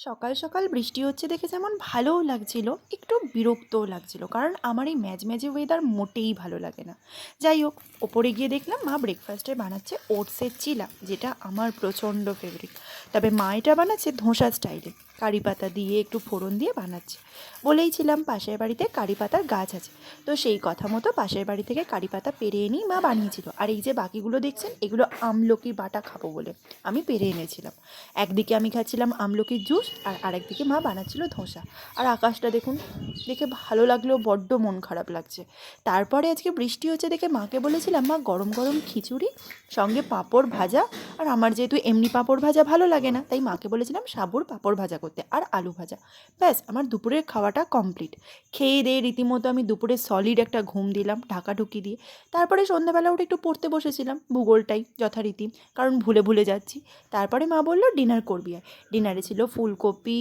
সকাল সকাল বৃষ্টি হচ্ছে দেখে যেমন ভালোও লাগছিল, একটু বিরক্তও লাগছিল, কারণ আমার এই ম্যাজম্যাজে ওয়েদার মোটেই ভালো লাগে না। যাই হোক, ওপরে গিয়ে দেখলাম মা ব্রেকফাস্টে বানাচ্ছে ওটসের চিলা, যেটা আমার প্রচণ্ড ফেভারিট। তবে মা এটা বানাচ্ছে ধোসা স্টাইলে, কারি পাতা দিয়ে একটু ফোড়ন দিয়ে বানাচ্ছে। বলেইছিলাম পাশের বাড়িতে কারি পাতার গাছ আছে, তো সেই কথা মতো পাশের বাড়ি থেকে কারি পাতা পেরে এনেই মা বানিয়েছিল। আর এই যে বাকিগুলো দেখছেন, এগুলো আমলকি বাটা খাবো বলে আমি পেরে এনেছিলাম। একদিকে আমি খাচ্ছিলাম আমলকির জুস, আর আরেকদিকে মা বানাচ্ছিল ধোসা। আর আকাশটা দেখুন, দেখে ভালো লাগলেও বড্ড মন খারাপ লাগছে। তারপরে আজকে বৃষ্টি হচ্ছে দেখে মাকে বলেছিলাম, মা গরম গরম খিচুড়ি, সঙ্গে পাঁপড় ভাজা। আর আমার যেহেতু এমনি পাঁপড় ভাজা ভালো লাগে না, তাই মাকে বলেছিলাম সাবুর পাঁপড় ভাজা করতে, আর আলু ভাজা। ব্যাস, আমার দুপুরের খাওয়াটা কমপ্লিট। খেয়ে দিয়ে রীতিমতো আমি দুপুরে সলিড একটা ঘুম দিলাম ঢাকাঢুকি দিয়ে। তারপরে সন্ধ্যাবেলা উঠে একটু পড়তে বসেছিলাম ভূগোলটাই যথারীতি, কারণ ভুলে ভুলে যাচ্ছি। তারপরে মা বলল ডিনার করবি। আর ডিনারে ছিল ফুলকপি,